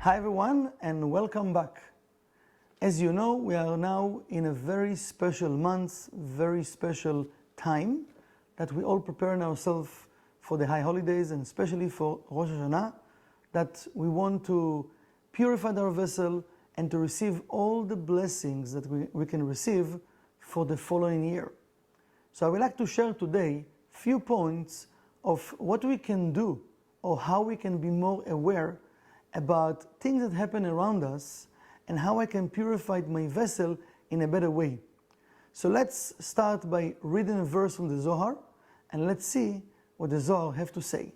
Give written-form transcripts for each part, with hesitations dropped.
Hi everyone and welcome back. As you know, we are now in a very special month, very special time that we all prepare ourselves for the high holidays and especially for Rosh Hashanah, that we want to purify our vessel and to receive all the blessings that we can receive for the following year. So I would like to share today few points of what we can do or how we can be more aware about things that happen around us and how I can purify my vessel in a better way. So let's start by reading a verse from the Zohar and let's see what the Zohar have to say.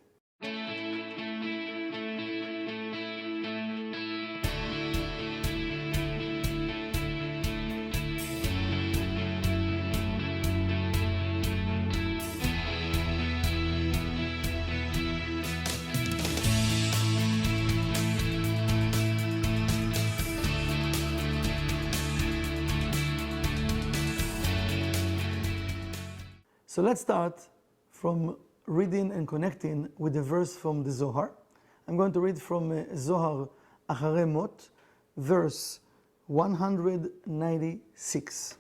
So let's start from reading and connecting with the verse from the Zohar. I'm going to read from Zohar Acharei Mot, verse 196.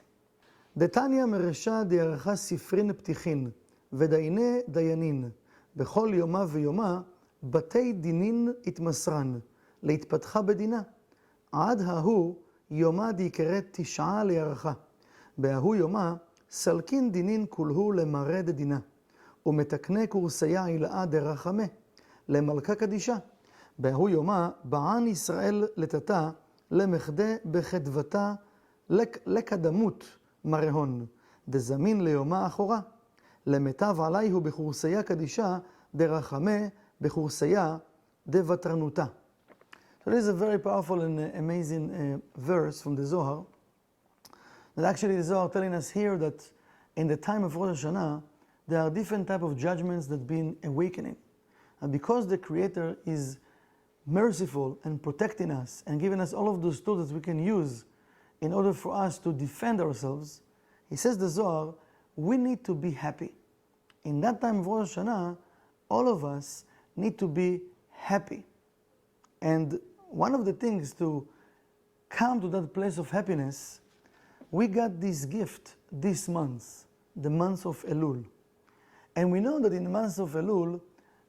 דתניא מרשע דערכה ספרין פתיחין, ודייני דיינין, בכל יומה ויומה, בתי דינין התמסרן, להתפתחה בדינה. עד ההוא יומה דיקראת תשעה לערכה, בההוא יומה סלקין דינין כולהו למרד דינה, ומתקנה קורסיה עילאה דרחמה, למלכה קדישה. בהוא יומה בען ישראל לתתה, למחדה בחדוותה, לקדמות מרהון, דזמין ליומה אחורה, למיטב עליהו בחורסיה קדישה, דרחמה בחורסיה דוותרנותה. So this is a very powerful and amazing verse from the Zohar. That actually the Zohar telling us here that in the time of Rosh Hashanah, there are different type of judgments that been awakening. And because the Creator is merciful and protecting us and giving us all of those tools that we can use in order for us to defend ourselves, he says the Zohar, we need to be happy. In that time of Rosh Hashanah, all of us need to be happy. And one of the things to come to that place of happiness, we got this gift this month, the month of Elul. And we know that in the month of Elul,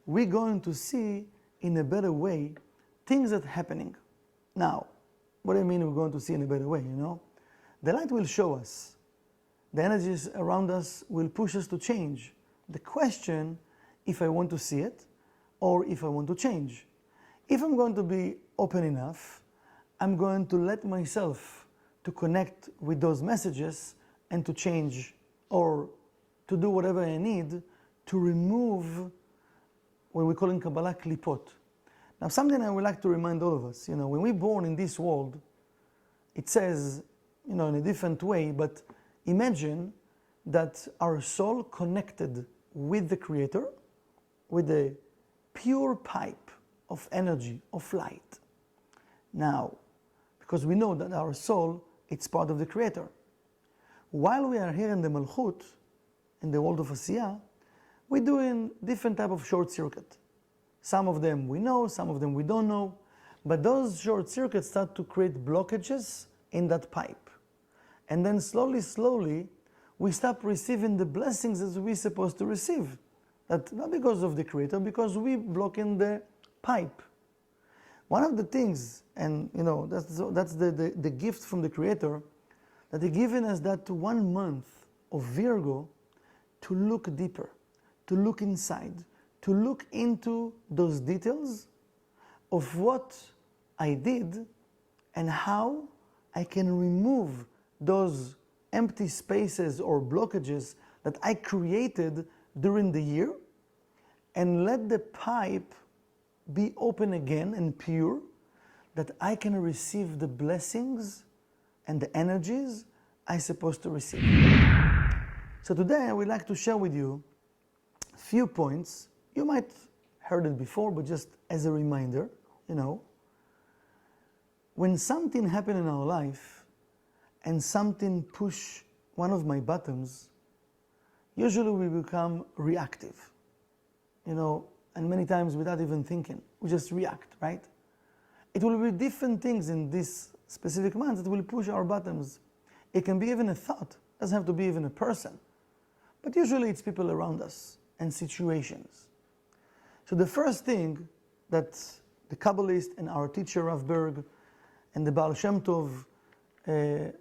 we're going to see in a better way things that are happening. Now, what do I mean we're going to see in a better way, you know? The light will show us. The energies around us will push us to change. The question, if I want to see it or if I want to change. If I'm going to be open enough, I'm going to let myself to connect with those messages and to change or to do whatever I need to remove what we call in Kabbalah klipot. Now something I would like to remind all of us, you know, when we're born in this world, it says, you know, in a different way, but imagine that our soul connected with the Creator, with a pure pipe of energy, of light. Now, because we know that our soul, it's part of the Creator. While we are here in the Malchut, in the world of Asiyah, we're doing different type of short circuit. Some of them we know, some of them we don't know, but those short circuits start to create blockages in that pipe. And then slowly, we stop receiving the blessings that we're supposed to receive. That not because of the Creator, because we block in the pipe. One of the things, and you know, that's the gift from the Creator, that He's given us that 1 month of Virgo to look deeper, to look inside, to look into those details of what I did and how I can remove those empty spaces or blockages that I created during the year and let the pipe be open again and pure, that I can receive the blessings and the energies I'm supposed to receive. So today I would like to share with you a few points. You might heard it before, but just as a reminder, you know, when something happened in our life and something push one of my buttons, usually we become reactive. You know, and many times without even thinking. We just react, right? it will be different things in this specific mind that will push our buttons. It can be even a thought. It doesn't have to be even a person. But usually it's people around us and situations. So the first thing that the Kabbalist and our teacher Rav Berg and the Baal Shem Tov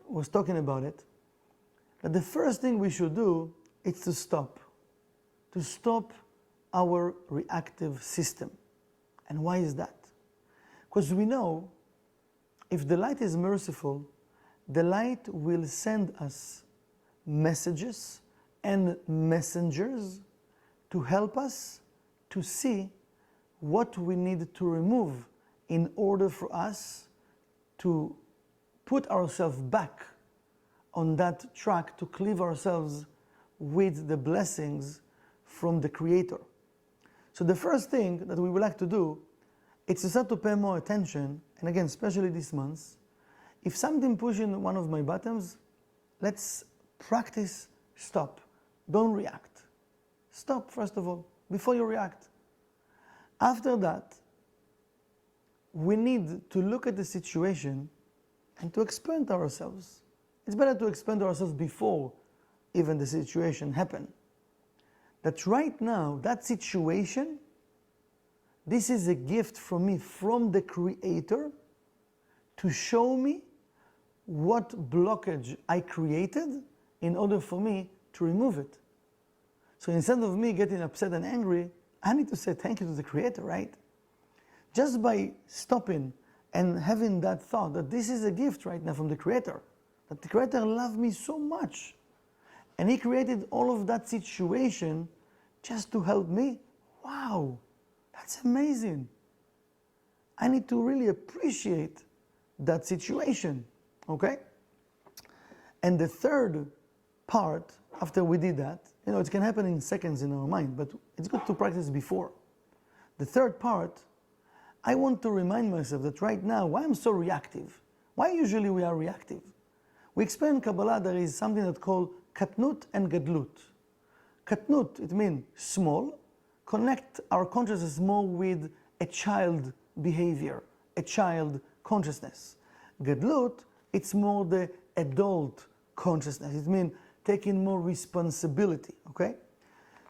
was talking about it, that the first thing we should do is to stop our reactive system. And why is that? Because we know if the light is merciful, the light will send us messages and messengers to help us to see what we need to remove in order for us to put ourselves back on that track, to cleave ourselves with the blessings from the Creator. So the first thing that we would like to do is to start to pay more attention, and again, especially this month, if something pushing one of my buttons, let's practice stop. Don't react. Stop, first of all, before you react. After that, we need to look at the situation and to expand ourselves. It's better to expand ourselves before even the situation happened. That right now, that situation, this is a gift from me, from the Creator, to show me what blockage I created in order for me to remove it. So instead of me getting upset and angry, I need to say thank you to the Creator, right? Just by stopping and having that thought that this is a gift right now from the Creator, that the Creator loved me so much, and He created all of that situation just to help me. Wow, that's amazing. I need to really appreciate that situation, okay? And the third part, after we did that, it can happen in seconds in our mind, but it's good to practice before. The third part, I want to remind myself that right now, why I'm so reactive? Why usually we are reactive? We explain in Kabbalah there is something that's called katnut and gadlut. Katnut, it means small, connect our consciousness more with a child behavior, a child consciousness. Gadlut, it's more the adult consciousness. It means taking more responsibility, okay?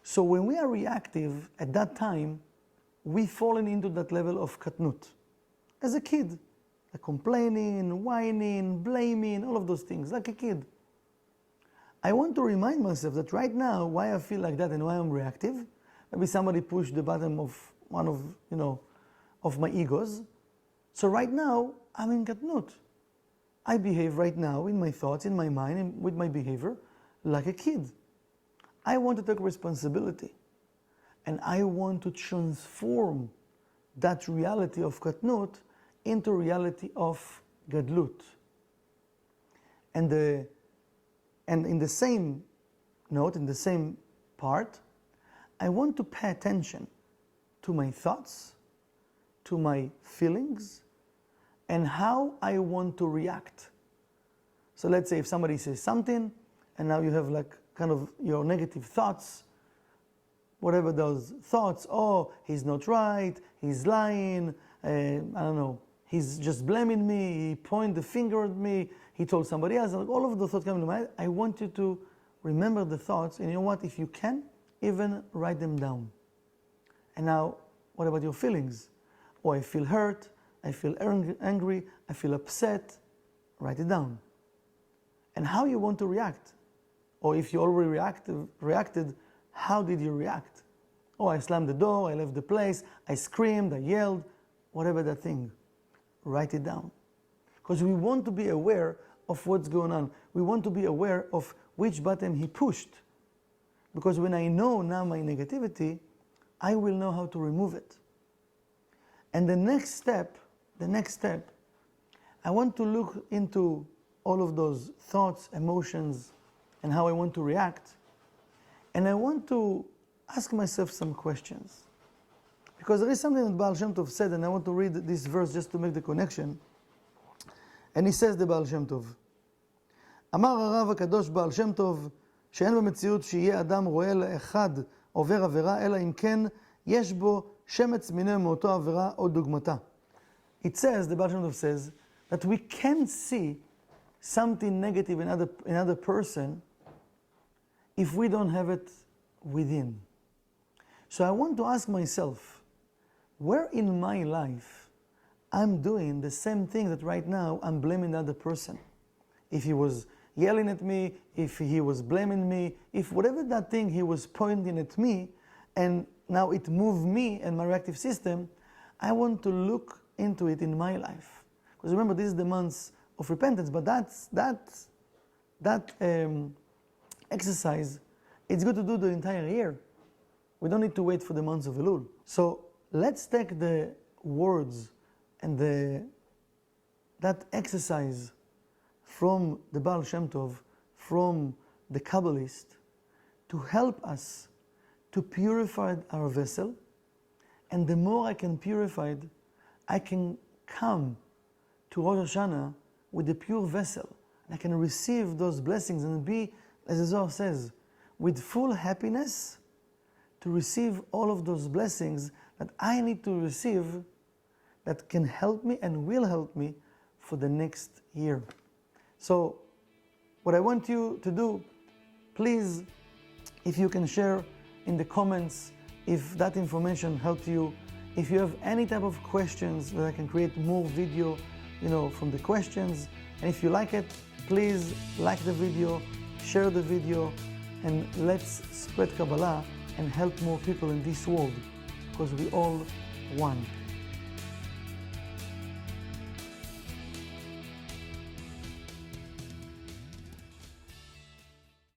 So when we are reactive at that time, we fallen into that level of katnut. As a kid, like complaining, whining, blaming, all of those things, like a kid. I want to remind myself that right now, why I feel like that and why I'm reactive, maybe somebody pushed the button of one of my egos. So right now, I'm in katnut. I behave right now in my thoughts, in my mind, and with my behavior, like a kid. I want to take responsibility. And I want to transform that reality of katnut into reality of gadlut. And in the same note, in the same part, I want to pay attention to my thoughts, to my feelings, and how I want to react. So let's say if somebody says something, and now you have like kind of your negative thoughts, whatever those thoughts, oh, he's not right, he's lying, I don't know, he's just blaming me, he pointed the finger at me, he told somebody else, like all of those thoughts come to mind. I want you to remember the thoughts, and you know what, if you can, even write them down. And now, what about your feelings? Oh, I feel hurt, I feel angry, I feel upset. Write it down. And how you want to react. Or if you already reacted, how did you react? Oh, I slammed the door, I left the place, I screamed, I yelled, whatever that thing. Write it down. Because we want to be aware of what's going on. We want to be aware of which button he pushed. Because when I know now my negativity, I will know how to remove it. And the next step, I want to look into all of those thoughts, emotions, and how I want to react. And I want to ask myself some questions. Because there is something that Baal Shem Tov said, and I want to read this verse just to make the connection. And he says, the Baal Shem Tov, אמר הרב הקדוש בעל שם טוב, שאין במציאות שיהיה אדם רואה לאחד עובר עבירה, אלא אם כן יש בו שמץ מיני מאותו עבירה או דוגמתה. It says, the Baal Shem Tov says, that we can see something negative in another person if we don't have it within. So I want to ask myself, where in my life I'm doing the same thing that right now I'm blaming the other person? If he was yelling at me, if he was blaming me, if whatever that thing he was pointing at me, and now it moved me and my reactive system, I want to look into it in my life. Because remember, this is the months of repentance, but that exercise, it's good to do the entire year. We don't need to wait for the months of Elul. So let's take the words and that exercise from the Baal Shem Tov, from the Kabbalist, to help us to purify our vessel. And the more I can purify it, I can come to Rosh Hashanah with a pure vessel. And I can receive those blessings and be, as the Zohar says, with full happiness to receive all of those blessings that I need to receive that can help me and will help me for the next year. So what I want you to do, please, if you can share in the comments if that information helped you. If you have any type of questions that I can create more video, from the questions. And if you like it, please like the video, share the video, and let's spread Kabbalah and help more people in this world, because we all one.